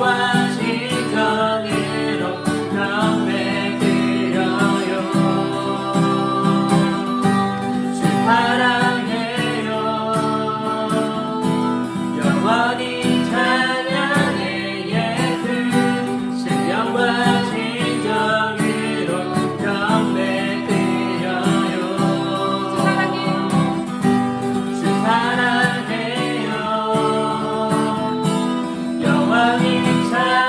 신령과 진정으로 경배 드려요. 주 사랑해요. 영원히 찬양의 예술 신령과 진정으로 경배 드려요. 주 사랑해요. 영원히 찬양의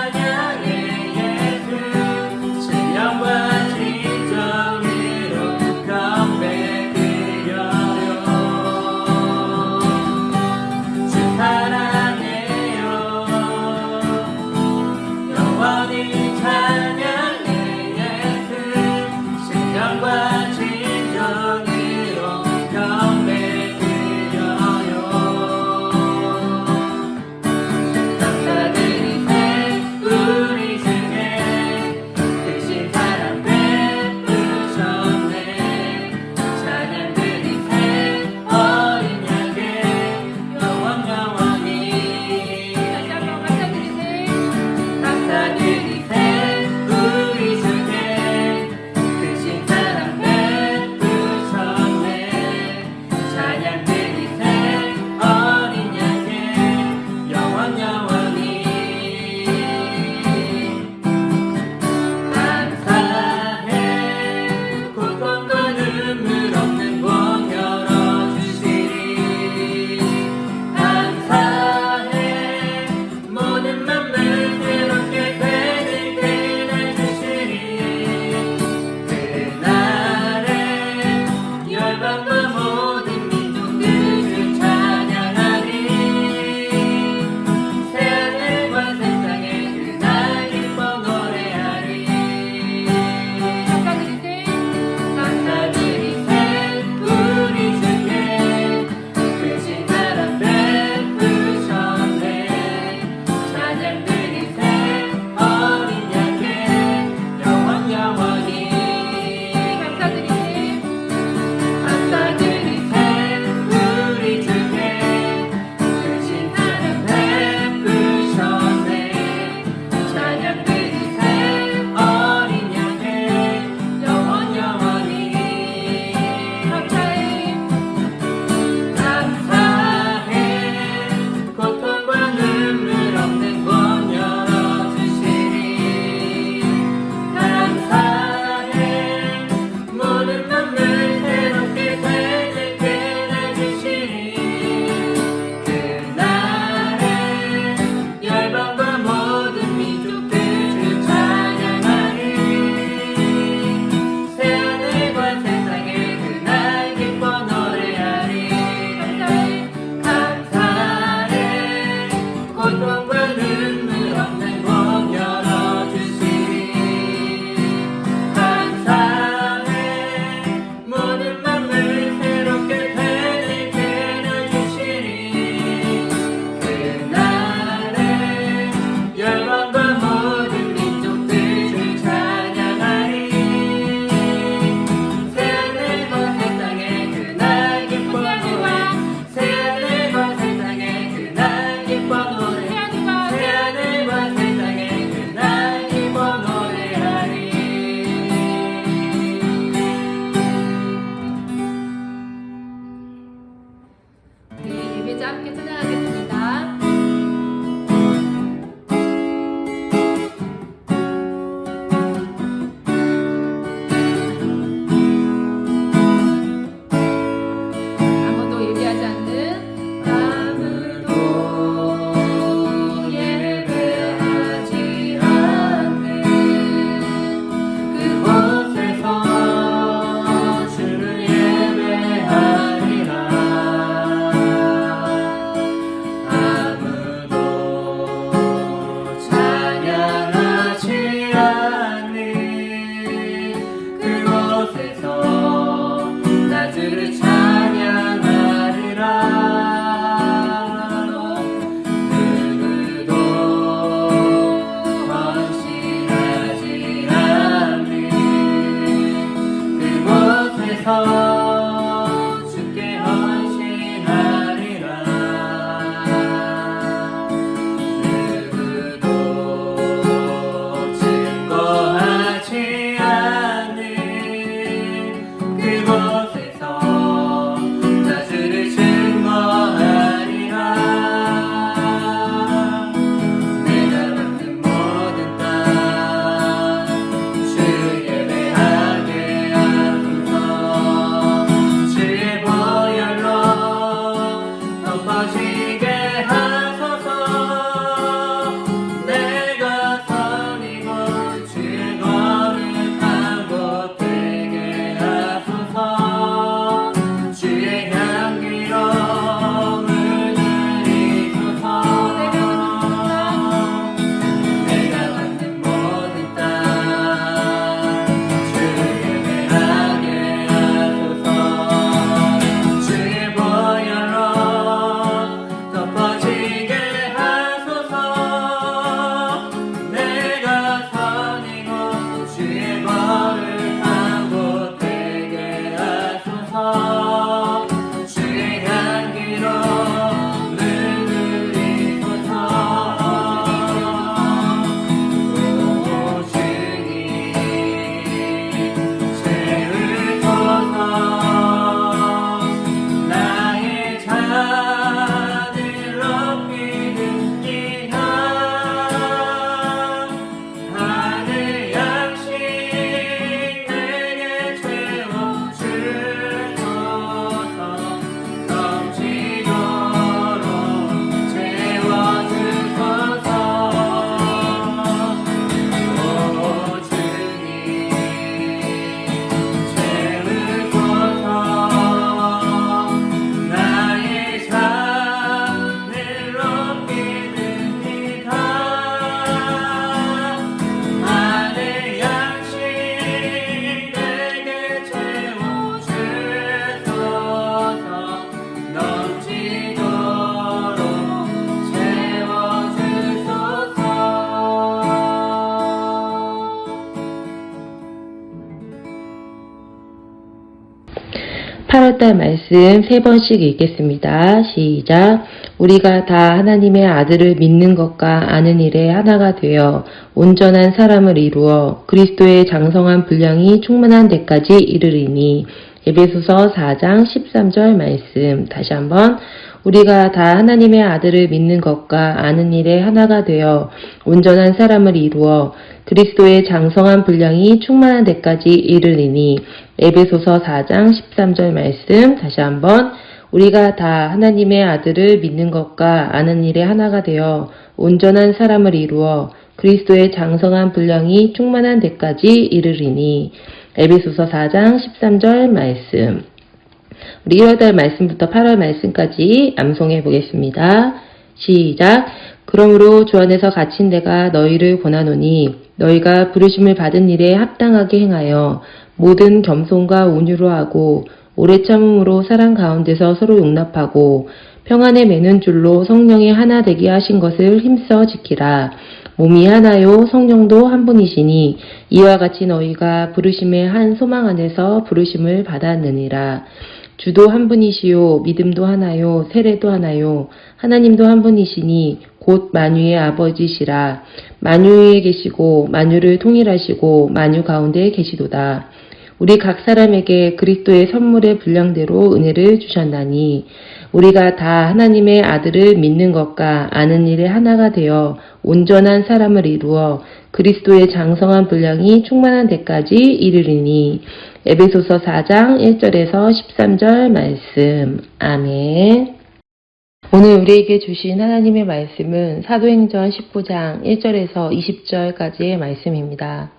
8월달 말씀 3번씩 읽겠습니다. 시작. 우리가 다 하나님의 아들을 믿는 것과 아는 일에 하나가 되어 온전한 사람을 이루어 그리스도의 장성한 분량이 충만한 데까지 이르리니. 에베소서 4장 13절 말씀 다시 한번. 우리가 다 하나님의 아들을 믿는 것과 아는 일에 하나가 되어 온전한 사람을 이루어 그리스도의 장성한 분량이 충만한 데까지 이르리니. 에베소서 4장 13절 말씀 다시 한번. 우리가 다 하나님의 아들을 믿는 것과 아는 일에 하나가 되어 온전한 사람을 이루어 그리스도의 장성한 분량이 충만한 데까지 이르리니. 에베소서 4장 13절 말씀. 우리 1월달 말씀부터 8월 말씀까지 암송해 보겠습니다. 시작. 그러므로 주 안에서 갇힌 내가 너희를 권하노니 너희가 부르심을 받은 일에 합당하게 행하여 모든 겸손과 온유로 하고 오래 참음으로 사랑 가운데서 서로 용납하고 평안에 매는 줄로 성령이 하나 되게 하신 것을 힘써 지키라. 몸이 하나요 성령도 한 분이시니 이와 같이 너희가 부르심의 한 소망 안에서 부르심을 받았느니라. 주도 한 분이시요 믿음도 하나요 세례도 하나요 하나님도 한 분이시니 곧 만유의 아버지시라. 만유에 계시고 만유를 통일하시고 만유 가운데 계시도다. 우리 각 사람에게 그리스도의 선물의 분량대로 은혜를 주셨나니 우리가 다 하나님의 아들을 믿는 것과 아는 일에 하나가 되어 온전한 사람을 이루어 그리스도의 장성한 분량이 충만한 데까지 이르리니. 에베소서 4장 1절에서 13절 말씀. 아멘. 오늘 우리에게 주신 하나님의 말씀은 사도행전 19장 1절에서 20절까지의 말씀입니다.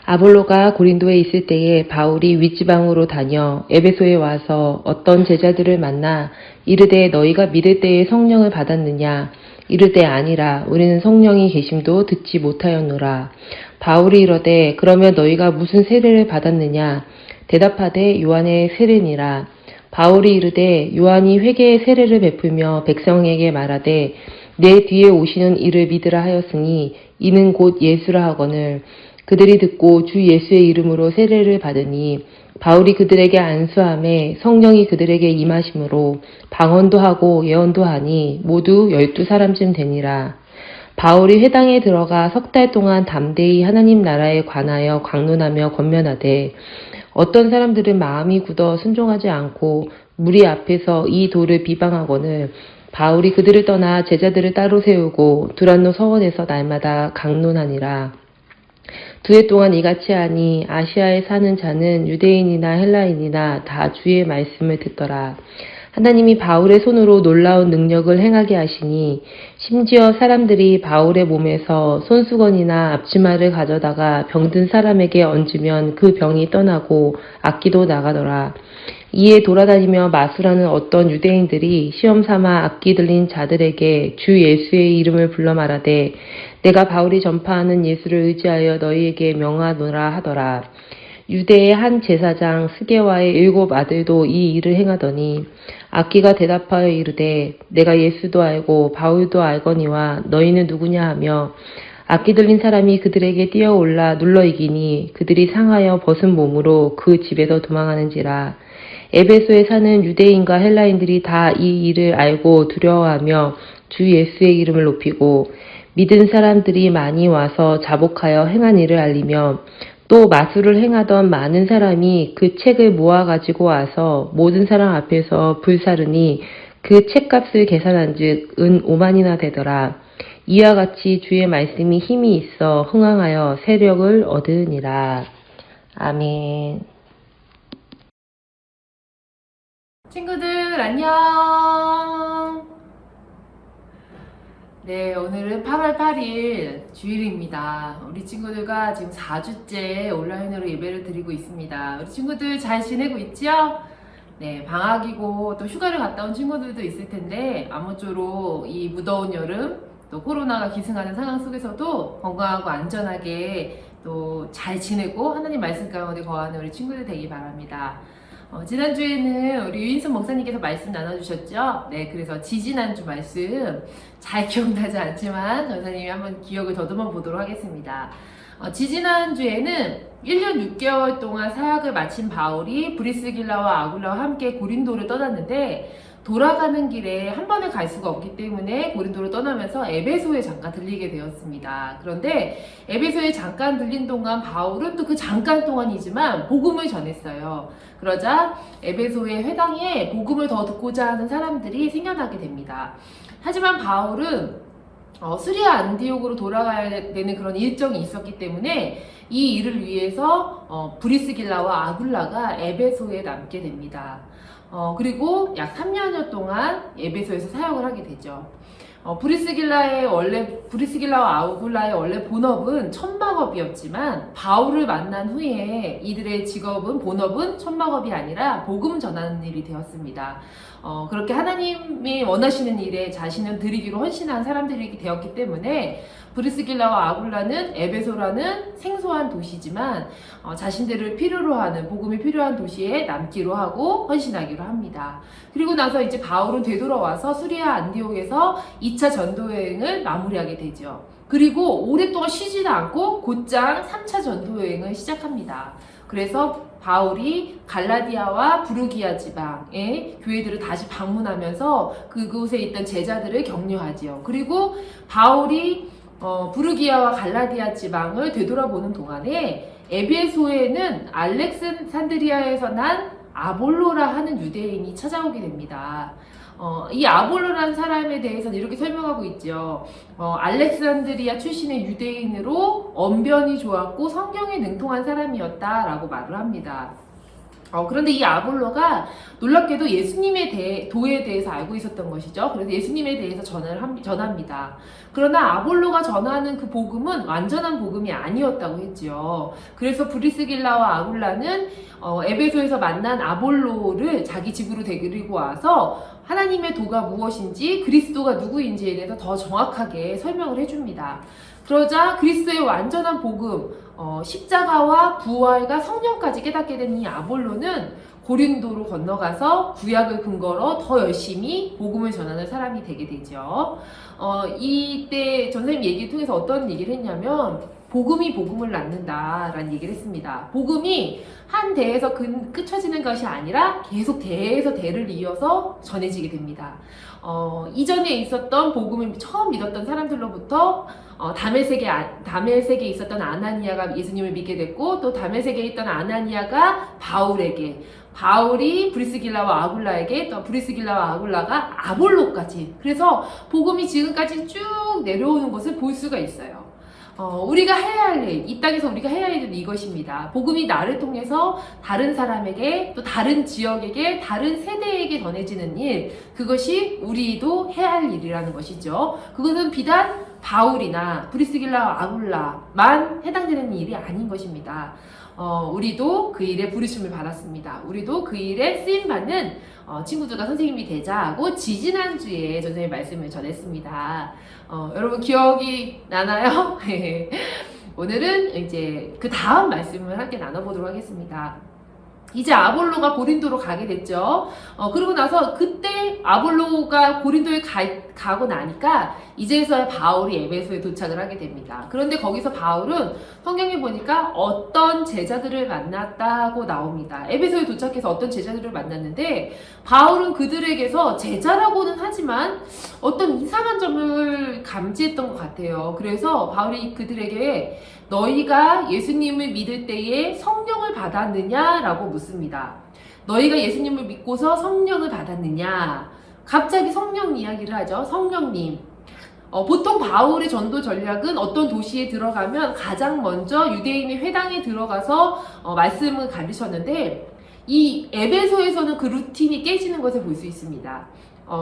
아볼로가 고린도에 있을 때에 바울이 윗지방으로 다녀 에베소에 와서 어떤 제자들을 만나 이르되 너희가 믿을 때에 성령을 받았느냐? 이르되 아니라 우리는 성령이 계심도 듣지 못하였노라. 바울이 이르되 그러면 너희가 무슨 세례를 받았느냐? 대답하되 요한의 세례니라. 바울이 이르되 요한이 회개의 세례를 베풀며 백성에게 말하되 내 뒤에 오시는 이를 믿으라 하였으니 이는 곧 예수라 하거늘. 그들이 듣고 주 예수의 이름으로 세례를 받으니 바울이 그들에게 안수함에 성령이 그들에게 임하심으로 방언도 하고 예언도 하니 모두 12사람쯤 되니라. 바울이 회당에 들어가 3달 동안 담대히 하나님 나라에 관하여 강론하며 권면하되 어떤 사람들은 마음이 굳어 순종하지 않고 무리 앞에서 이 도를 비방하거늘 바울이 그들을 떠나 제자들을 따로 세우고 두란노 서원에서 날마다 강론하니라. 2해 동안 이같이 하니 아시아에 사는 자는 유대인이나 헬라인이나 다 주의 말씀을 듣더라. 하나님이 바울의 손으로 놀라운 능력을 행하게 하시니 심지어 사람들이 바울의 몸에서 손수건이나 앞치마를 가져다가 병든 사람에게 얹으면 그 병이 떠나고 악기도 나가더라. 이에 돌아다니며 마술하는 어떤 유대인들이 시험삼아 악기 들린 자들에게 주 예수의 이름을 불러 말하되 내가 바울이 전파하는 예수를 의지하여 너희에게 명하노라 하더라. 유대의 한 제사장 스게와의 7 아들도 이 일을 행하더니 악기가 대답하여 이르되 내가 예수도 알고 바울도 알거니와 너희는 누구냐 하며 악기 들린 사람이 그들에게 뛰어올라 눌러 이기니 그들이 상하여 벗은 몸으로 그 집에서 도망하는지라. 에베소에 사는 유대인과 헬라인들이 다 이 일을 알고 두려워하며 주 예수의 이름을 높이고 믿은 사람들이 많이 와서 자복하여 행한 일을 알리며 또 마술을 행하던 많은 사람이 그 책을 모아 가지고 와서 모든 사람 앞에서 불사르니 그 책값을 계산한 즉 은 5만이나 되더라. 이와 같이 주의 말씀이 힘이 있어 흥황하여 세력을 얻으니라. 아멘. 친구들 안녕. 네, 오늘은 8월 8일 주일입니다. 우리 친구들과 지금 4주째 온라인으로 예배를 드리고 있습니다. 우리 친구들 잘 지내고 있죠? 네, 방학이고 또 휴가를 갔다 온 친구들도 있을 텐데 아무쪼록 이 무더운 여름 또 코로나가 기승하는 상황 속에서도 건강하고 안전하게 또 잘 지내고 하나님 말씀 가운데 거하는 우리 친구들 되기 바랍니다. 지난주에는 우리 유인선 목사님께서 말씀 나눠주셨죠? 네, 그래서 지지난주 말씀 잘 기억나지 않지만 전사님이 한번 기억을 더듬어 보도록 하겠습니다. 지지난주에는 1년 6개월 동안 사역을 마친 바울이 브리스길라와 아굴라와 함께 고린도를 떠났는데 돌아가는 길에 한 번에 갈 수가 없기 때문에 고린도를 떠나면서 에베소에 잠깐 들리게 되었습니다. 그런데 에베소에 잠깐 들린 동안 바울은 또 그 잠깐 동안이지만 복음을 전했어요. 그러자 에베소의 회당에 복음을 더 듣고자 하는 사람들이 생겨나게 됩니다. 하지만 바울은 수리아 안디옥으로 돌아가야 되는 그런 일정이 있었기 때문에 이 일을 위해서 브리스길라와 아굴라가 에베소에 남게 됩니다. 그리고 약 3년여 동안 에베소에서 사역을 하게 되죠. 브리스길라와 아굴라의 원래 본업은 천막업이었지만 바울을 만난 후에 이들의 본업은 천막업이 아니라 복음 전하는 일이 되었습니다. 그렇게 하나님이 원하시는 일에 자신을 드리기로 헌신한 사람들이 되었기 때문에 브리스길라와 아굴라는 에베소라는 생소한 도시지만 자신들을 필요로 하는 복음이 필요한 도시에 남기로 하고 헌신하기로 합니다. 그리고 나서 이제 바울은 되돌아와서 수리아 안디옥에서 2차 전도여행을 마무리하게 되죠. 그리고 오랫동안 쉬지도 않고 곧장 3차 전도여행을 시작합니다. 그래서 바울이 갈라디아와 부르기아 지방의 교회들을 다시 방문하면서 그곳에 있던 제자들을 격려하지요. 그리고 바울이 부르기아와 갈라디아 지방을 되돌아보는 동안에 에베소에는 알렉산드리아에서 난 아볼로라 하는 유대인이 찾아오게 됩니다. 이 아볼로라는 사람에 대해서는 이렇게 설명하고 있죠. 알렉산드리아 출신의 유대인으로 언변이 좋았고 성경에 능통한 사람이었다라고 말을 합니다. 그런데 이 아볼로가 놀랍게도 예수님의 도에 대해서 알고 있었던 것이죠. 그래서 예수님에 대해서 전합니다. 그러나 아볼로가 전하는 그 복음은 완전한 복음이 아니었다고 했지요. 그래서 브리스길라와 아굴라는 에베소에서 만난 아볼로를 자기 집으로 데리고 와서 하나님의 도가 무엇인지 그리스도가 누구인지에 대해서 더 정확하게 설명을 해줍니다. 그러자 그리스도의 완전한 복음, 십자가와 부활과 성령까지 깨닫게 된 이 아볼로는 고린도로 건너가서 구약을 근거로 더 열심히 복음을 전하는 사람이 되게 되죠. 이때 전사님 얘기를 통해서 어떤 얘기를 했냐면 복음이 복음을 낳는다라는 얘기를 했습니다. 복음이 한 대에서 끝쳐지는 것이 아니라 계속 대에서 대를 이어서 전해지게 됩니다. 이전에 있었던 복음을 처음 믿었던 사람들로부터 다메섹에 있었던 아나니아가 예수님을 믿게 됐고 또 다메섹에 있던 아나니아가 바울이 브리스길라와 아굴라에게 또 브리스길라와 아굴라가 아볼로까지 그래서 복음이 지금까지 쭉 내려오는 것을 볼 수가 있어요. 우리가 해야 할 일, 이 땅에서 우리가 해야 할 일은 이것입니다. 복음이 나를 통해서 다른 사람에게 또 다른 지역에게 다른 세대에게 전해지는 일, 그것이 우리도 해야 할 일이라는 것이죠. 그것은 비단 바울이나 브리스길라와 아굴라만 해당되는 일이 아닌 것입니다. 우리도 그 일에 부르심을 받았습니다. 우리도 그 일에 쓰임받는 친구들과 선생님이 되자 하고 지지난주에 선생님 말씀을 전했습니다. 여러분 기억이 나나요? 오늘은 이제 그 다음 말씀을 함께 나눠보도록 하겠습니다. 이제 아볼로가 고린도로 가게 됐죠. 그러고 나서 그때 아볼로가 고린도에 가고 나니까 이제서야 바울이 에베소에 도착을 하게 됩니다. 그런데 거기서 바울은 성경에 보니까 어떤 제자들을 만났다고 나옵니다. 에베소에 도착해서 어떤 제자들을 만났는데 바울은 그들에게서 제자라고는 하지만 어떤 이상한 점을 감지했던 것 같아요. 그래서 바울이 그들에게 너희가 예수님을 믿을 때에 성령을 받았느냐라고 묻습니다. 너희가 예수님을 믿고서 성령을 받았느냐? 갑자기 성령 이야기를 하죠. 성령님. 보통 바울의 전도 전략은 어떤 도시에 들어가면 가장 먼저 유대인의 회당에 들어가서 말씀을 가르쳤는데 이 에베소에서는 그 루틴이 깨지는 것을 볼 수 있습니다.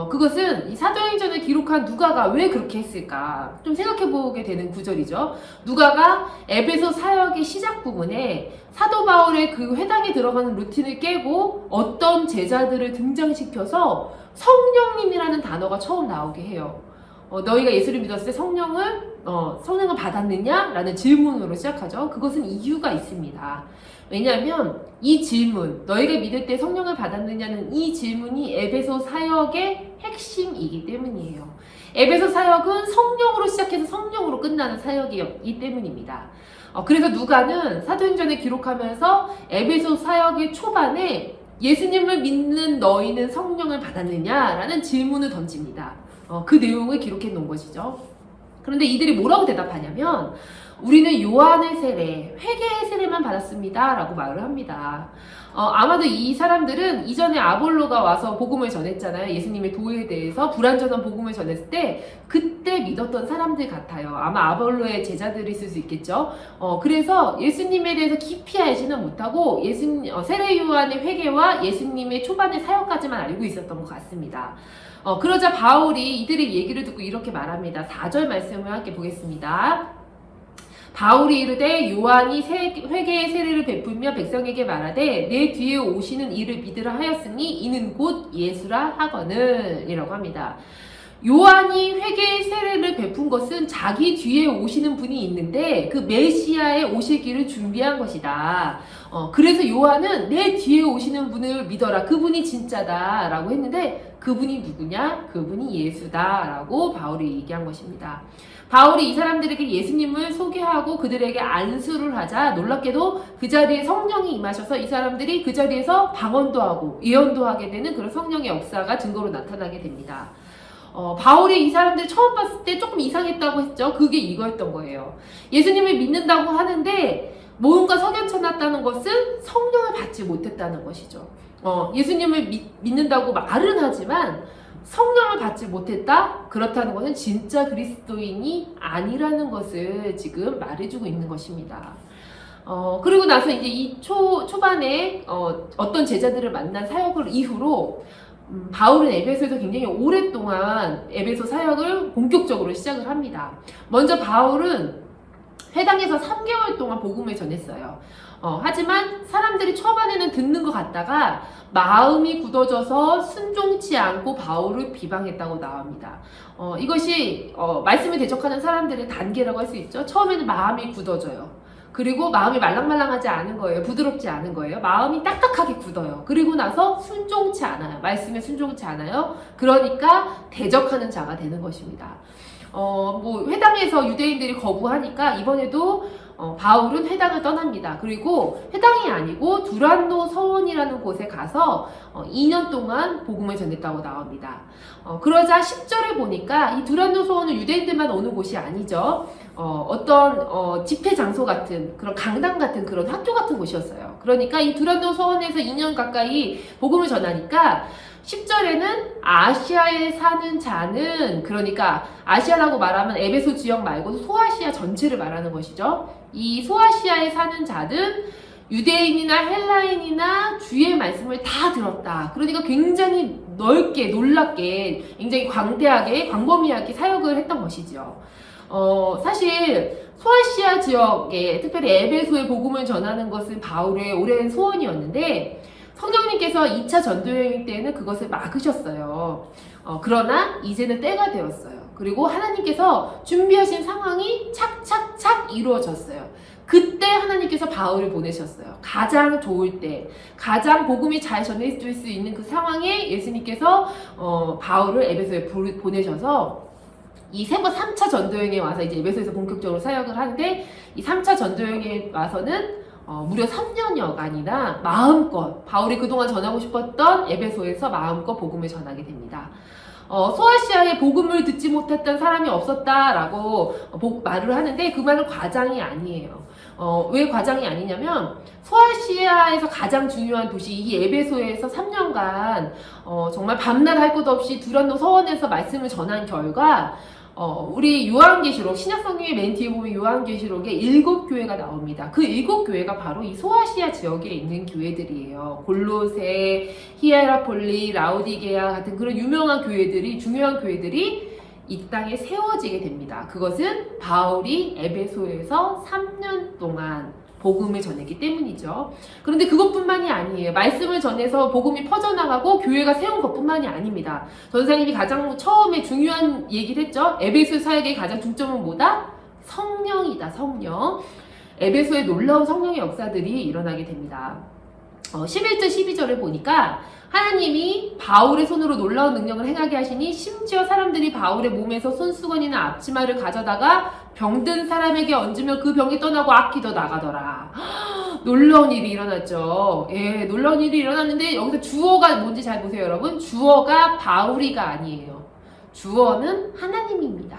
그것은 이 사도행전을 기록한 누가가 왜 그렇게 했을까 좀 생각해보게 되는 구절이죠. 누가가 에베소 사역의 시작 부분에 사도 바울의 그 회당에 들어가는 루틴을 깨고 어떤 제자들을 등장시켜서 성령님이라는 단어가 처음 나오게 해요. 너희가 예수를 믿었을 때 성령을 성령을 받았느냐라는 질문으로 시작하죠. 그것은 이유가 있습니다. 왜냐하면 이 질문, 너희가 믿을 때 성령을 받았느냐는 이 질문이 에베소 사역의 핵심이기 때문이에요. 에베소 사역은 성령으로 시작해서 성령으로 끝나는 사역이기 때문입니다. 그래서 누가는 사도행전에 기록하면서 에베소 사역의 초반에 예수님을 믿는 너희는 성령을 받았느냐라는 질문을 던집니다. 그 내용을 기록해 놓은 것이죠. 그런데 이들이 뭐라고 대답하냐면 우리는 요한의 세례, 회개의 세례만 받았습니다 라고 말을 합니다. 아마도 이 사람들은 이전에 아볼로가 와서 복음을 전했잖아요. 예수님의 도에 대해서 불완전한 복음을 전했을 때 그때 믿었던 사람들 같아요. 아마 아볼로의 제자들이 있을 수 있겠죠. 그래서 예수님에 대해서 깊이 알지는 못하고 세례 요한의 회개와 예수님의 초반의 사역까지만 알고 있었던 것 같습니다. 그러자 바울이 이들의 얘기를 듣고 이렇게 말합니다. 4절 말씀을 함께 보겠습니다. 바울이 이르되 요한이 회개의 세례를 베풀며 백성에게 말하되 내 뒤에 오시는 이를 믿으라 하였으니 이는 곧 예수라 하거늘 이라고 합니다. 요한이 회개의 세례를 베푼 것은 자기 뒤에 오시는 분이 있는데 그 메시아의 오실 길을 준비한 것이다. 그래서 요한은 내 뒤에 오시는 분을 믿어라. 그분이 진짜다 라고 했는데 그분이 누구냐? 그분이 예수다 라고 바울이 얘기한 것입니다. 바울이 이 사람들에게 예수님을 소개하고 그들에게 안수를 하자 놀랍게도 그 자리에 성령이 임하셔서 이 사람들이 그 자리에서 방언도 하고 예언도 하게 되는 그런 성령의 역사가 증거로 나타나게 됩니다. 바울이 이 사람들 처음 봤을 때 조금 이상했다고 했죠. 그게 이거였던 거예요. 예수님을 믿는다고 하는데 뭔가 석연찮았다는 것은 성령을 받지 못했다는 것이죠. 예수님을 믿는다고 말은 하지만 성령을 받지 못했다? 그렇다는 것은 진짜 그리스도인이 아니라는 것을 지금 말해주고 있는 것입니다. 그리고 나서 이제 이 초반에 어떤 제자들을 만난 사역을 이후로 바울은 에베소에서 굉장히 오랫동안 에베소 사역을 본격적으로 시작을 합니다. 먼저 바울은 회당에서 3개월 동안 복음을 전했어요. 하지만 사람들이 초반에는 듣는 것 같다가 마음이 굳어져서 순종치 않고 바울을 비방했다고 나옵니다. 이것이 말씀에 대적하는 사람들의 단계라고 할 수 있죠. 처음에는 마음이 굳어져요. 그리고 마음이 말랑말랑하지 않은 거예요. 부드럽지 않은 거예요. 마음이 딱딱하게 굳어요. 그리고 나서 순종치 않아요. 말씀에 순종치 않아요. 그러니까 대적하는 자가 되는 것입니다. 회당에서 유대인들이 거부하니까 이번에도 바울은 회당을 떠납니다. 그리고 회당이 아니고 두란노 서원이라는 곳에 가서 2년 동안 복음을 전했다고 나옵니다. 그러자 10절에 보니까 이 두란노 서원은 유대인들만 오는 곳이 아니죠. 어떤 집회 장소 같은 그런 강당 같은 그런 학교 같은 곳이었어요. 그러니까 이 두란노 서원에서 2년 가까이 복음을 전하니까 10절에는 아시아에 사는 자는, 그러니까 아시아라고 말하면 에베소 지역 말고 소아시아 전체를 말하는 것이죠. 이 소아시아에 사는 자는 유대인이나 헬라인이나 주의 말씀을 다 들었다. 그러니까 굉장히 넓게 놀랍게 굉장히 광대하게 광범위하게 사역을 했던 것이죠. 사실 소아시아 지역에 특별히 에베소의 복음을 전하는 것은 바울의 오랜 소원이었는데 성령님께서 2차 전도여행 때는 그것을 막으셨어요. 그러나 이제는 때가 되었어요. 그리고 하나님께서 준비하신 상황이 착착착 이루어졌어요. 그때 하나님께서 바울을 보내셨어요. 가장 좋을 때, 가장 복음이 잘 전해질 수 있는 그 상황에 예수님께서 바울을 에베소에 보내셔서 이 3차 전도여행에 와서 이제 에베소에서 본격적으로 사역을 하는데 이 3차 전도여행에 와서는 무려 3년여간이나 마음껏 바울이 그동안 전하고 싶었던 에베소에서 마음껏 복음을 전하게 됩니다. 소아시아에 복음을 듣지 못했던 사람이 없었다라고 말을 하는데 그 말은 과장이 아니에요. 왜 과장이 아니냐면 소아시아에서 가장 중요한 도시 이 에베소에서 3년간 정말 밤낮 할 것 없이 두란노 서원에서 말씀을 전한 결과 우리 요한계시록, 신약성경의 맨 뒤에 보면 요한계시록에 7교회가 나옵니다. 그 7교회가 바로 이 소아시아 지역에 있는 교회들이에요. 골로새, 히에라폴리, 라오디게아 같은 그런 유명한 교회들이, 중요한 교회들이 이 땅에 세워지게 됩니다. 그것은 바울이 에베소에서 3년 동안 복음을 전했기 때문이죠. 그런데 그것뿐만이 아니에요. 말씀을 전해서 복음이 퍼져나가고 교회가 세운 것뿐만이 아닙니다. 전사님이 가장 처음에 중요한 얘기를 했죠. 에베소 사역의 가장 중점은 뭐다? 성령이다. 성령. 에베소에 놀라운 성령의 역사들이 일어나게 됩니다. 11절 12절을 보니까 하나님이 바울의 손으로 놀라운 능력을 행하게 하시니 심지어 사람들이 바울의 몸에서 손수건이나 앞치마를 가져다가 병든 사람에게 얹으면 그 병이 떠나고 악기 더 나가더라. 놀라운 일이 일어났죠. 예, 놀라운 일이 일어났는데 여기서 주어가 뭔지 잘 보세요, 여러분. 주어가 바울이가 아니에요. 주어는 하나님입니다.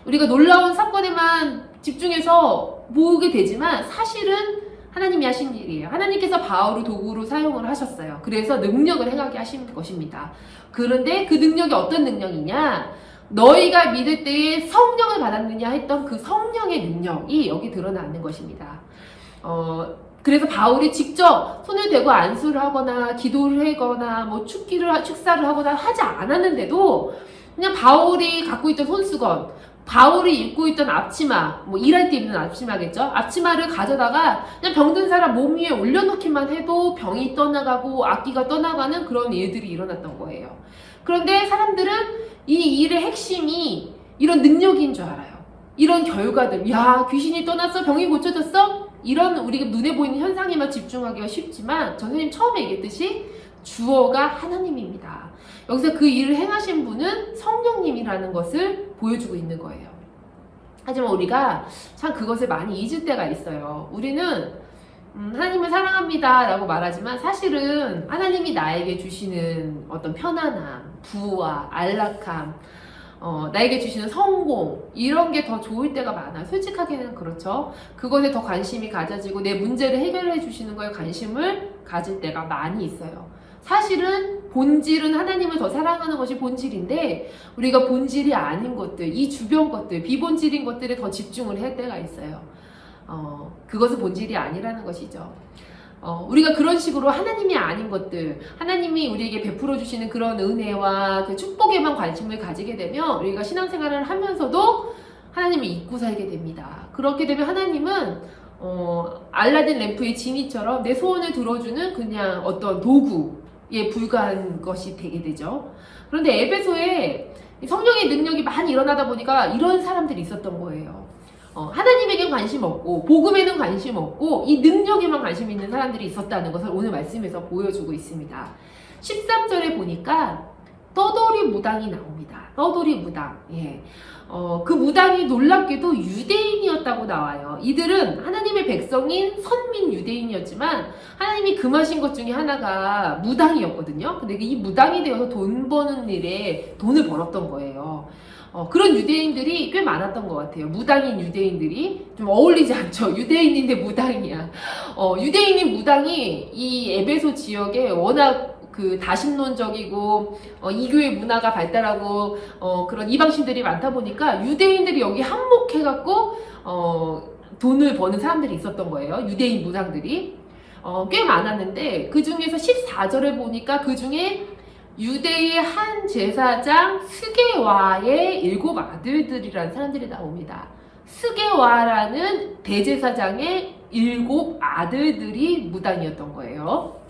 우리가 놀라운 사건에만 집중해서 보게 되지만 사실은 하나님이 하신 일이에요. 하나님께서 바울을 도구로 사용을 하셨어요. 그래서 능력을 행하게 하신 것입니다. 그런데 그 능력이 어떤 능력이냐? 너희가 믿을 때에 성령을 받았느냐 했던 그 성령의 능력이 여기 드러나는 것입니다. 그래서 바울이 직접 손을 대고 안수를 하거나 기도를 하거나 뭐 축사를 하거나 하지 않았는데도 그냥 바울이 갖고 있던 손수건, 바울이 입고 있던 앞치마, 뭐 일할 때 입는 앞치마겠죠? 앞치마를 가져다가 그냥 병든 사람 몸 위에 올려놓기만 해도 병이 떠나가고 악기가 떠나가는 그런 일들이 일어났던 거예요. 그런데 사람들은 이 일의 핵심이 이런 능력인 줄 알아요. 이런 결과들, 야, 귀신이 떠났어? 병이 고쳐졌어? 이런 우리가 눈에 보이는 현상에만 집중하기가 쉽지만 선생님 처음에 얘기했듯이 주어가 하나님입니다. 여기서 그 일을 행하신 분은 성령님이라는 것을 보여주고 있는 거예요. 하지만 우리가 참 그것을 많이 잊을 때가 있어요. 우리는 하나님을 사랑합니다 라고 말하지만 사실은 하나님이 나에게 주시는 어떤 편안함, 부와 안락함, 나에게 주시는 성공 이런 게 더 좋을 때가 많아요. 솔직하게는 그렇죠. 그것에 더 관심이 가져지고 내 문제를 해결해 주시는 거에 관심을 가질 때가 많이 있어요. 사실은 본질은 하나님을 더 사랑하는 것이 본질인데 우리가 본질이 아닌 것들, 이 주변 것들, 비본질인 것들에 더 집중을 할 때가 있어요. 그것은 본질이 아니라는 것이죠. 우리가 그런 식으로 하나님이 아닌 것들, 하나님이 우리에게 베풀어 주시는 그런 은혜와 그 축복에만 관심을 가지게 되면 우리가 신앙생활을 하면서도 하나님을 잊고 살게 됩니다. 그렇게 되면 하나님은 알라딘 램프의 지니처럼 내 소원을 들어주는 그냥 어떤 도구에 불과한 것이 되게 되죠. 그런데 에베소에 성령의 능력이 많이 일어나다 보니까 이런 사람들이 있었던 거예요. 하나님에겐 관심 없고 복음에는 관심 없고 이 능력에만 관심 있는 사람들이 있었다는 것을 오늘 말씀에서 보여주고 있습니다. 13절에 보니까 떠돌이 무당이 나옵니다. 떠돌이 무당. 예. 그 무당이 놀랍게도 유대인이었다고 나와요. 이들은 하나님의 백성인 선민 유대인이었지만 하나님이 금하신 것 중에 하나가 무당이었거든요. 근데 이 무당이 되어서 돈 버는 일에 돈을 벌었던 거예요. 그런 유대인들이 꽤 많았던 것 같아요. 무당인 유대인들이 좀 어울리지 않죠. 유대인인데 무당이야. 유대인인 무당이 이 에베소 지역에 워낙 그 다신론적이고 이교의 문화가 발달하고 그런 이방신들이 많다 보니까 유대인들이 여기 한몫해갖고 돈을 버는 사람들이 있었던 거예요. 유대인 무당들이 꽤 많았는데 그 중에서 14절을 보니까 그 중에 유대의 한 제사장 스게와의 7 아들들이라는 사람들이 나옵니다. 스게와라는 대제사장의 7 아들들이 무당이었던 거예요.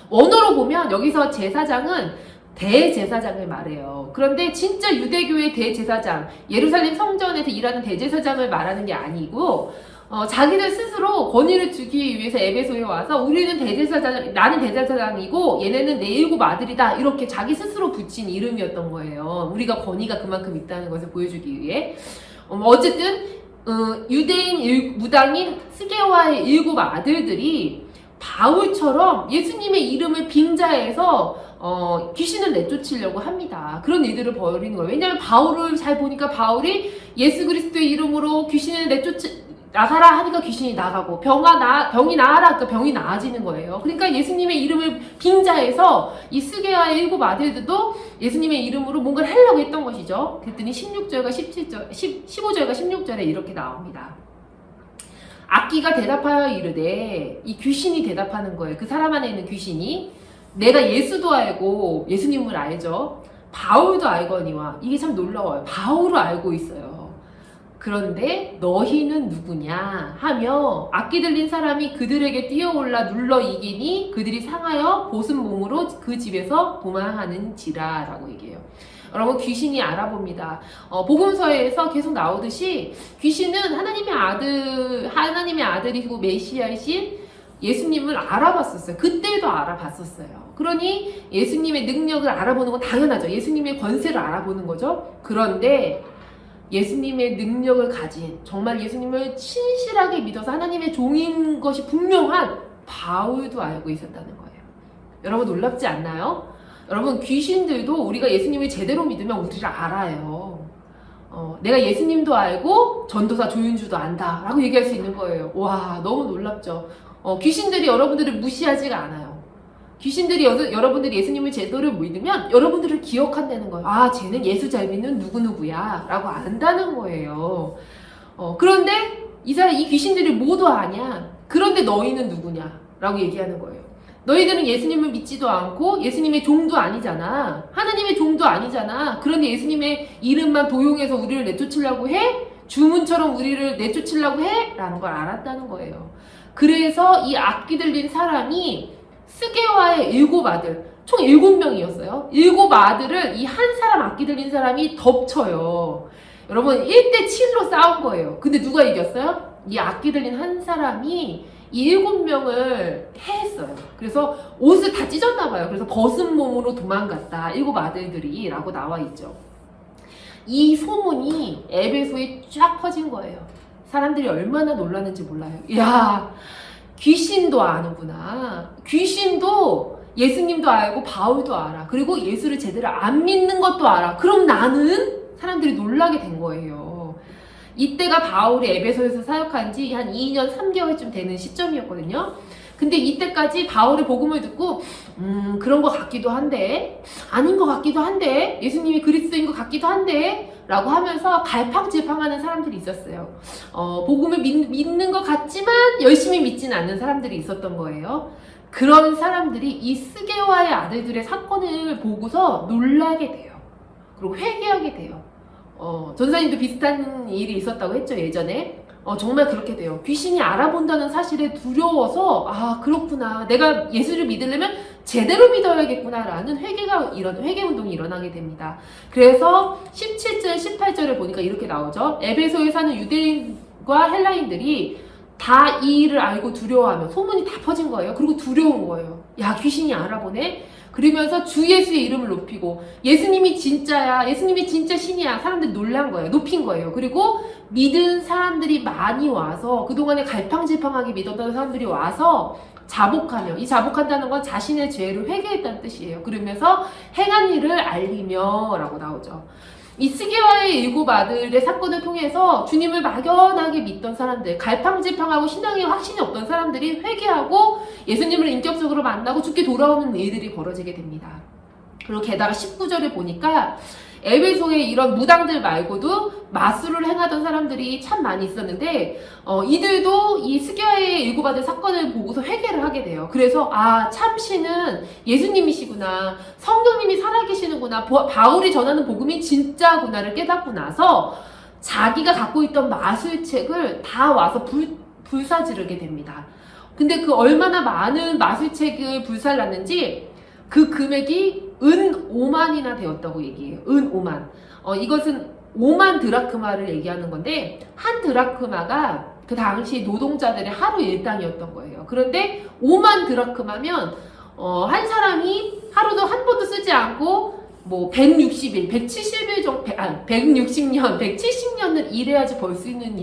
원어로 보면 여기서 제사장은 대제사장을 말해요. 그런데 진짜 유대교의 대제사장, 예루살렘 성전에서 일하는 대제사장을 말하는 게 아니고 자기들 스스로 권위를 주기 위해서 에베소에 와서 우리는 대제사장, 나는 대제사장이고 얘네는 내 7 아들이다 이렇게 자기 스스로 붙인 이름이었던 거예요. 우리가 권위가 그만큼 있다는 것을 보여주기 위해. 어쨌든 유대인 무당인 스게와의 7 아들들이 바울처럼 예수님의 이름을 빙자해서 귀신을 내쫓으려고 합니다. 그런 일들을 벌이는 거예요. 왜냐하면 바울을 잘 보니까 바울이 예수 그리스도의 이름으로 귀신을 나가라 하니까 귀신이 나가고 병이 나아라 하니까 병이 나아지는 거예요. 그러니까 예수님의 이름을 빙자해서 이 스게와의 7 아들들도 예수님의 이름으로 뭔가를 하려고 했던 것이죠. 그랬더니 16절과 17절, 15절과 16절에 이렇게 나옵니다. 악기가 대답하여 이르되, 이 귀신이 대답하는 거예요. 그 사람 안에 있는 귀신이 내가 예수도 알고 예수님을 알죠. 바울도 알거니와. 이게 참 놀라워요. 바울을 알고 있어요. 그런데 너희는 누구냐 하며 악기 들린 사람이 그들에게 뛰어올라 눌러 이기니 그들이 상하여 보슨 몸으로 그 집에서 도망하는지라 라고 얘기해요. 여러분, 귀신이 알아봅니다. 복음서에서 계속 나오듯이 귀신은 하나님의 아들이고 메시아이신 예수님을 알아봤었어요. 그때도 알아봤었어요. 그러니 예수님의 능력을 알아보는 건 당연하죠. 예수님의 권세를 알아보는 거죠. 그런데 예수님의 능력을 가진, 정말 예수님을 신실하게 믿어서 하나님의 종인 것이 분명한 바울도 알고 있었다는 거예요. 여러분, 놀랍지 않나요? 여러분, 귀신들도 우리가 예수님을 제대로 믿으면 우리를 알아요. 내가 예수님도 알고 전도사 조윤주도 안다 라고 얘기할 수 있는 거예요. 와, 너무 놀랍죠. 귀신들이 여러분들을 무시하지가 않아요. 귀신들이 여러분들이 예수님을 제대로 믿으면 여러분들을 기억한다는 거예요. 아, 쟤는 예수 잘 믿는 누구누구야 라고 안다는 거예요. 그런데 이 귀신들이 모두 아냐? 그런데 너희는 누구냐? 라고 얘기하는 거예요. 너희들은 예수님을 믿지도 않고 예수님의 종도 아니잖아. 하나님의 종도 아니잖아. 그런데 예수님의 이름만 도용해서 우리를 내쫓으려고 해? 주문처럼 우리를 내쫓으려고 해? 라는 걸 알았다는 거예요. 그래서 이 악기 들린 사람이 스게와의 7아들, 총 7명이었어요. 7아들을 이 한 사람 악기 들린 사람이 덮쳐요. 여러분, 1대7로 싸운 거예요. 근데 누가 이겼어요? 이 악기 들린 한 사람이 이 7명을 해했어요. 그래서 옷을 다 찢었나 봐요. 그래서 벗은 몸으로 도망갔다. 7아들들이 라고 나와 있죠. 이 소문이 에베소에 쫙 퍼진 거예요. 사람들이 얼마나 놀랐는지 몰라요. 야, 귀신도 아는구나. 귀신도 예수님도 알고 바울도 알아. 그리고 예수를 제대로 안 믿는 것도 알아. 그럼 나는? 사람들이 놀라게 된 거예요. 이때가 바울이 에베소에서 사역한 지 한 2년 3개월쯤 되는 시점이었거든요. 근데 이때까지 바울의 복음을 듣고 그런 것 같기도 한데, 아닌 것 같기도 한데, 예수님이 그리스도인 것 같기도 한데 라고 하면서 갈팡질팡하는 사람들이 있었어요. 복음을 믿는 것 같지만 열심히 믿지는 않는 사람들이 있었던 거예요. 그런 사람들이 이 스게와의 아들들의 사건을 보고서 놀라게 돼요. 그리고 회개하게 돼요. 전사님도 비슷한 일이 있었다고 했죠, 예전에. 정말 그렇게 돼요. 귀신이 알아본다는 사실에 두려워서, 아, 그렇구나. 내가 예수를 믿으려면 제대로 믿어야겠구나 라는 회개 운동이 일어나게 됩니다. 그래서 17절, 18절을 보니까 이렇게 나오죠. 에베소에 사는 유대인과 헬라인들이 다 이 일을 알고 두려워하며 소문이 다 퍼진 거예요. 그리고 두려운 거예요. 야, 귀신이 알아보네? 그러면서 주 예수의 이름을 높이고 예수님이 진짜야, 예수님이 진짜 신이야, 사람들이 놀란 거예요. 높인 거예요. 그리고 믿은 사람들이 많이 와서, 그동안에 갈팡질팡하게 믿었던 사람들이 와서 자복하며, 이 자복한다는 건 자신의 죄를 회개했다는 뜻이에요. 그러면서 행한 일을 알리며 라고 나오죠. 이 스게와의 7아들의 사건을 통해서 주님을 막연하게 믿던 사람들, 갈팡질팡하고 신앙에 확신이 없던 사람들이 회개하고 예수님을 인격적으로 만나고 죽게 돌아오는 일들이 벌어지게 됩니다. 그리고 게다가 19절을 보니까 에베소에 이런 무당들 말고도 마술을 행하던 사람들이 참 많이 있었는데 이들도 이 스게와의 7아들 사건을 보고서 회개를 하게 돼요. 그래서 아, 참신은 예수님이시구나, 성령님이 살아계시는구나, 바울이 전하는 복음이 진짜구나를 깨닫고 나서 자기가 갖고 있던 마술책을 다 와서 불사지르게 됩니다. 근데 그 얼마나 많은 마술책을 불살랐는지 그 금액이 은 5만이나 되었다고 얘기해요. 은 5만. 이것은 5만 드라크마를 얘기하는 건데, 한 드라크마가 그 당시 노동자들의 하루 일당이었던 거예요. 그런데 5만 드라크마면 한 사람이 하루도 한 번도 쓰지 않고 뭐 160일, 170일 정도, 160년, 170년을 일해야지 벌 수 있는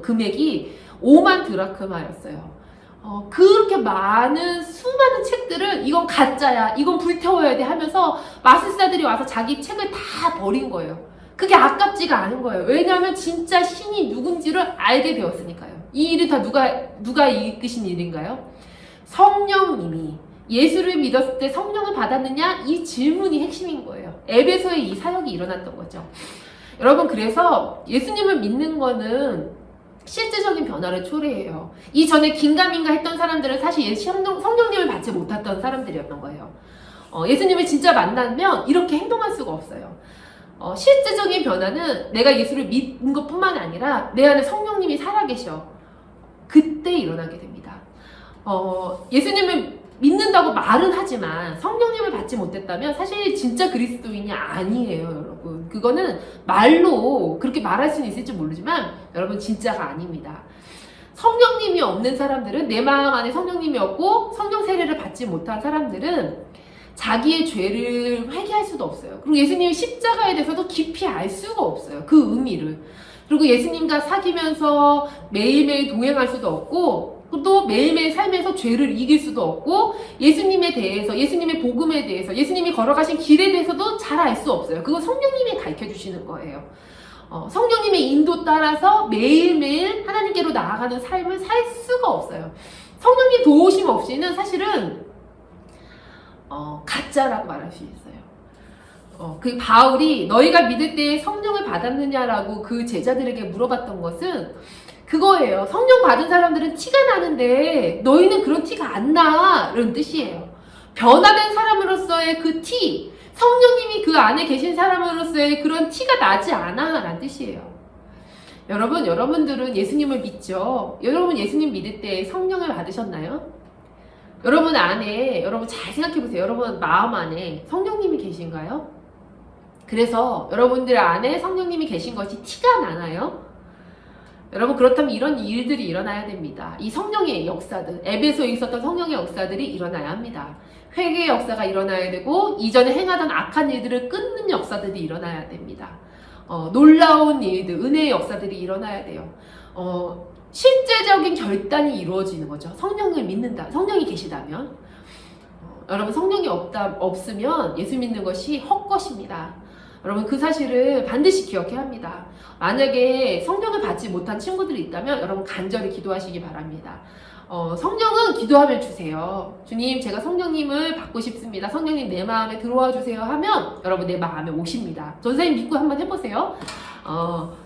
금액이 5만 드라크마였어요. 그렇게 많은 수많은 책들을 이건 가짜야, 이건 불태워야 돼 하면서 마술사들이 와서 자기 책을 다 버린 거예요. 그게 아깝지가 않은 거예요. 왜냐하면 진짜 신이 누군지를 알게 되었으니까요. 이 일이 다 누가 이끄신 일인가요? 성령님이. 예수를 믿었을 때 성령을 받았느냐? 이 질문이 핵심인 거예요. 에베소에 이 사역이 일어났던 거죠. 여러분, 그래서 예수님을 믿는 거는 실질적인 변화를 초래해요. 이전에 긴가민가 했던 사람들은 사실 성령님을 받지 못했던 사람들이었던 거예요. 예수님을 진짜 만나면 이렇게 행동할 수가 없어요. 실제적인 변화는 내가 예수를 믿는 것뿐만 아니라 내 안에 성령님이 살아계셔. 그때 일어나게 됩니다. 예수님을 믿는다고 말은 하지만 성령님을 받지 못했다면 사실 진짜 그리스도인이 아니에요, 여러분. 그거는 말로 그렇게 말할 수는 있을지 모르지만 여러분 진짜가 아닙니다. 성령님이 없는 사람들은, 내 마음 안에 성령님이 없고 성령 세례를 받지 못한 사람들은 자기의 죄를 회개할 수도 없어요. 그리고 예수님의 십자가에 대해서도 깊이 알 수가 없어요. 그 의미를. 그리고 예수님과 사귀면서 매일매일 동행할 수도 없고 또 매일매일 살면서 죄를 이길 수도 없고 예수님에 대해서, 예수님의 복음에 대해서, 예수님이 걸어가신 길에 대해서도 잘 알 수 없어요. 그건 성령님이 가르쳐 주시는 거예요. 성령님의 인도 따라서 매일매일 하나님께로 나아가는 삶을 살 수가 없어요. 성령님 도우심 없이는 사실은 가짜라고 말할 수 있어요. 그 바울이 너희가 믿을 때 성령을 받았느냐라고 그 제자들에게 물어봤던 것은 그거예요. 성령 받은 사람들은 티가 나는데 너희는 그런 티가 안 나, 이런 뜻이에요. 변화된 사람으로서의 그 티, 성령님이 그 안에 계신 사람으로서의 그런 티가 나지 않아, 라는 뜻이에요. 여러분들은 예수님을 믿죠? 여러분 예수님 믿을 때 성령을 받으셨나요? 여러분 안에, 여러분 잘 생각해보세요. 여러분 마음 안에 성령님이 계신가요? 그래서 여러분들 안에 성령님이 계신 것이 티가 나나요? 여러분 그렇다면 이런 일들이 일어나야 됩니다. 이 성령의 역사들, 에베소에 있었던 성령의 역사들이 일어나야 합니다. 회개의 역사가 일어나야 되고 이전에 행하던 악한 일들을 끊는 역사들이 일어나야 됩니다. 놀라운 일들, 은혜의 역사들이 일어나야 돼요. 실제적인 결단이 이루어지는 거죠. 성령을 믿는다, 성령이 계시다면. 여러분 성령이 없으면 예수 믿는 것이 헛것입니다. 여러분 그 사실을 반드시 기억해야 합니다. 만약에 성령을 받지 못한 친구들이 있다면 여러분 간절히 기도하시기 바랍니다. 성령은 기도하면 주세요. 주님, 제가 성령님을 받고 싶습니다. 성령님 내 마음에 들어와 주세요 하면 여러분 내 마음에 오십니다. 전사님 믿고 한번 해보세요.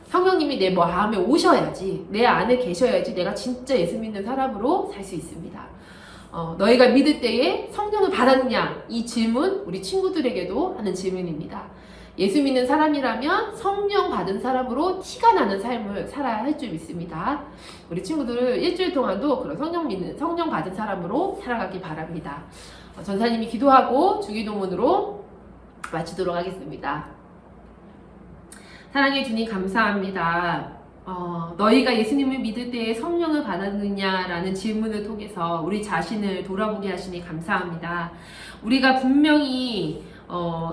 성령님이 내 마음에 오셔야지, 내 안에 계셔야지 내가 진짜 예수 믿는 사람으로 살 수 있습니다. 너희가 믿을 때에 성령을 받았느냐, 이 질문 우리 친구들에게도 하는 질문입니다. 예수 믿는 사람이라면 성령 받은 사람으로 티가 나는 삶을 살아야 할 줄 믿습니다. 우리 친구들 일주일 동안도 그런 성령 받은 사람으로 살아가기 바랍니다. 전사님이 기도하고 주기도문으로 마치도록 하겠습니다. 사랑해 주님 감사합니다. 너희가 예수님을 믿을 때에 성령을 받았느냐라는 질문을 통해서 우리 자신을 돌아보게 하시니 감사합니다. 우리가 분명히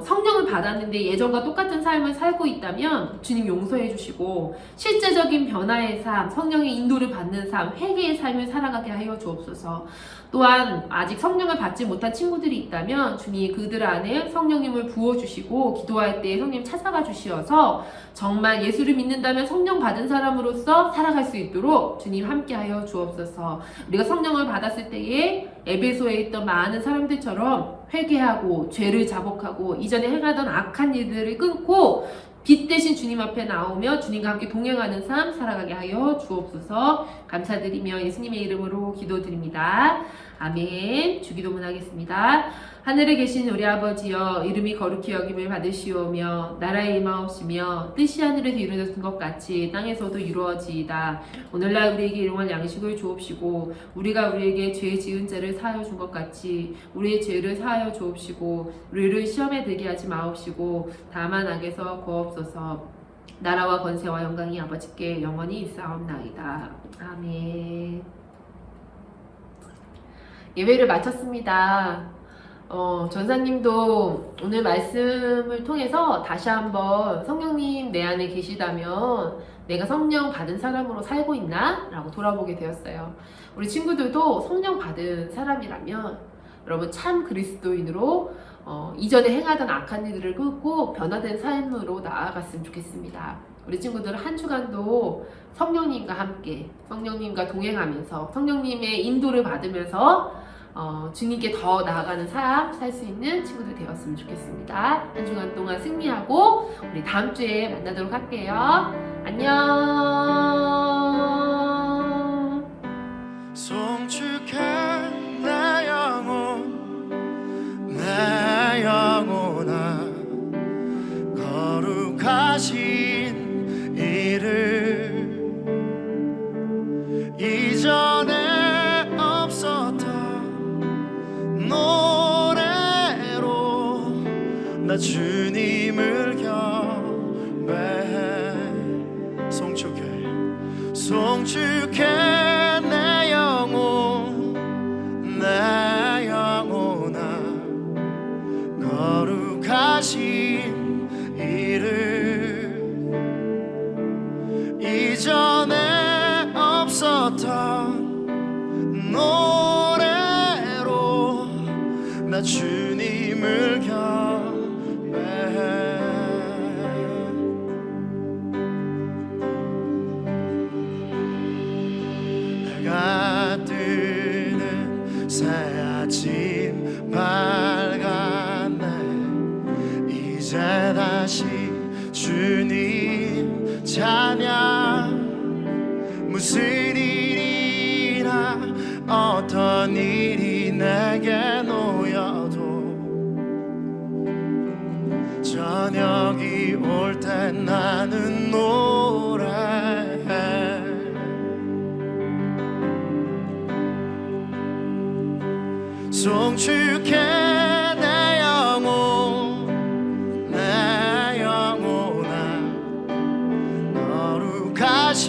성령을 받았는데 예전과 똑같은 삶을 살고 있다면 주님 용서해 주시고 실제적인 변화의 삶, 성령의 인도를 받는 삶, 회개의 삶을 살아가게 하여 주옵소서. 또한 아직 성령을 받지 못한 친구들이 있다면 주님 그들 안에 성령님을 부어주시고 기도할 때 성령 찾아가 주시어서 정말 예수를 믿는다면 성령 받은 사람으로서 살아갈 수 있도록 주님 함께하여 주옵소서. 우리가 성령을 받았을 때에 에베소에 있던 많은 사람들처럼 회개하고 죄를 자복하고 이전에 행하던 악한 일들을 끊고 빛 대신 주님 앞에 나오며 주님과 함께 동행하는 삶 살아가게 하여 주옵소서. 감사드리며 예수님의 이름으로 기도드립니다. 아멘. 주기도문 하겠습니다. 하늘에 계신 우리 아버지여, 이름이 거룩히 여김을 받으시오며 나라의 임하옵시며 뜻이 하늘에서 이루어진 것 같이 땅에서도 이루어지이다. 오늘날 우리에게 일용할 양식을 주옵시고 우리가 우리에게 죄 지은 자를 사하여 준 것 같이 우리의 죄를 사하여 주옵시고 우리를 시험에 들게 하지 마옵시고 다만 악에서 구하옵소서. 나라와 권세와 영광이 아버지께 영원히 있사옵나이다. 아멘. 예배를 마쳤습니다. 전사님도 오늘 말씀을 통해서 다시 한번 성령님 내 안에 계시다면 내가 성령 받은 사람으로 살고 있나? 라고 돌아보게 되었어요. 우리 친구들도 성령 받은 사람이라면 여러분 참 그리스도인으로 이전에 행하던 악한 일들을 끊고 변화된 삶으로 나아갔으면 좋겠습니다. 우리 친구들 한 주간도 성령님과 함께 성령님과 동행하면서 성령님의 인도를 받으면서 주님께 더 나아가는 삶 살 수 있는 친구들 되었으면 좋겠습니다. 한 주간 동안 승리하고 우리 다음 주에 만나도록 할게요. 안녕. 송축해 내 영혼 내 영혼아 거룩 이전에 없었던 노래로 나 주님을 경배해. 송축해 내 영혼 내 영혼아 거룩하신 이름. 이전에 없었던 노래로 나 주님을 경배해. 해가 뜨는 새 아침 밝았네. 이제 다시 주님 찬양. 무슨 일이나 어떤 일이 내게 놓여도 저녁이 올 때 나는 노래해. 송축해 내 영혼 내 영혼아 거룩하신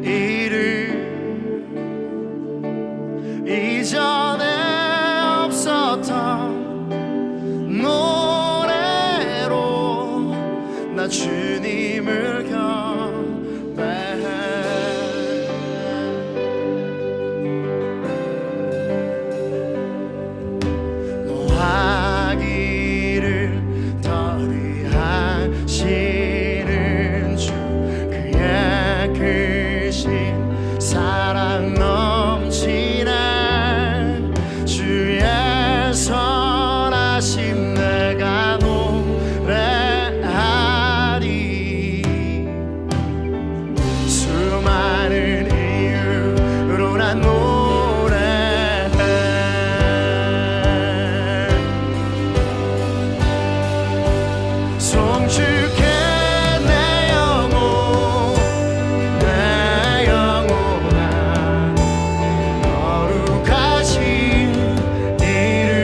이름. 이전에 없었던 노래로 나 주님을 경배해. 노하기를 더디하시는 주 그의 크신 사랑 넘치네. 주의 선하심 내가 노래하리. 수많은 이유로 난 노래해. 송축해 내 영혼 내 영혼아 거룩하신 이름.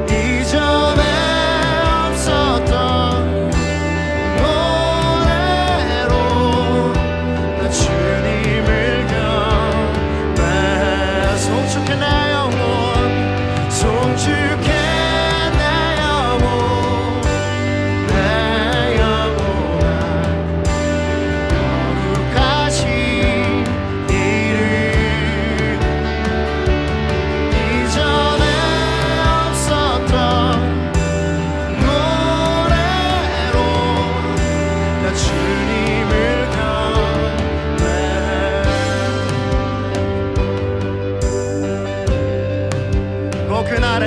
이전에 없었던 노래로 나 주님을 경배해. 송축해 내 영혼 송축해 내 영혼 내 영혼아 거룩하신 이름. 이전에 없었던 노래로 나 주님을 경배해. 꼭 그날에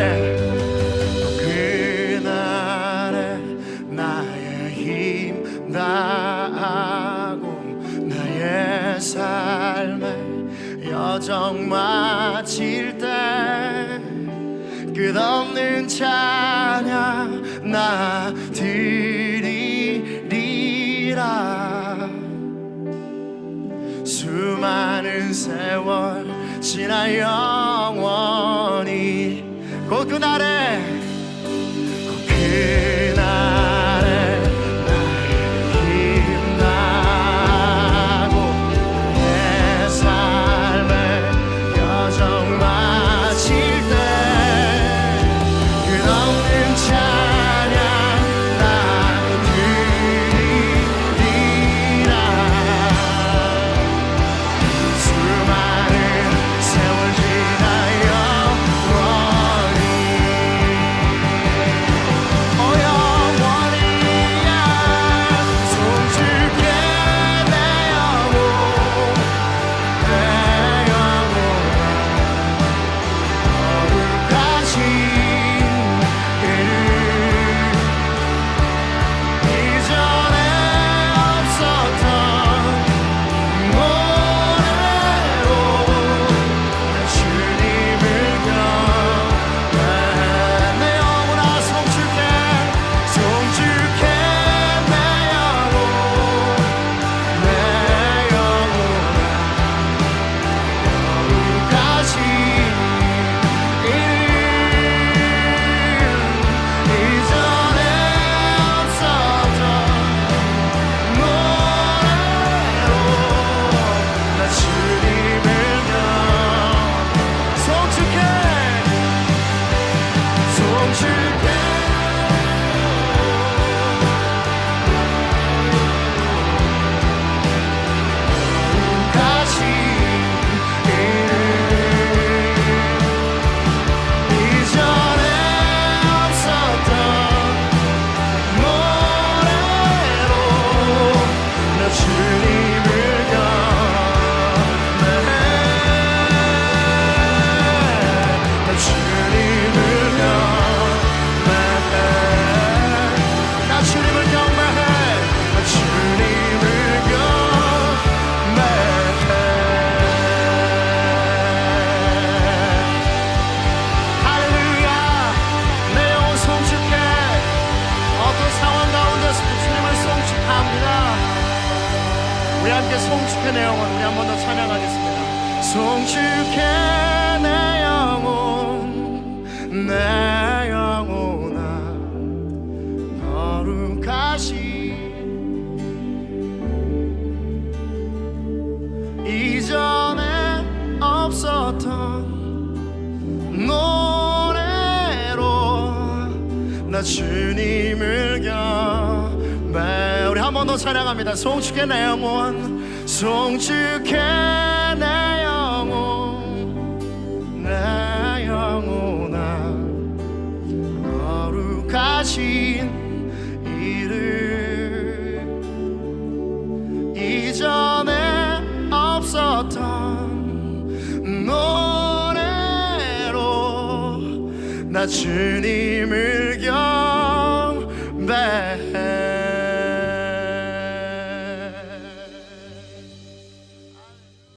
나의 힘 다하고 나의 삶의 여정 마칠 때 끝없는 찬양 나 드리리라. 수많은 세월 지나 영원히 곧 그날에 나의 힘 나고 내 삶의 여정 마칠 때 끝없는 찬양 나 드리리라. 수많은 세월 지나 영원히 우리 함께 송축해 내 영혼, 우리 한 번 더 찬양하겠습니다. 송축해 내 영혼, 내 영혼아, 거룩하시 이전에 없었던 노래로 나 주님을 경배. 우리 한 번 더 찬양합니다. 송축해 내 영혼, 송축해 내 영혼, 내 영혼아, 거룩하신 이름 이전에 없었던 노래로 나 주님을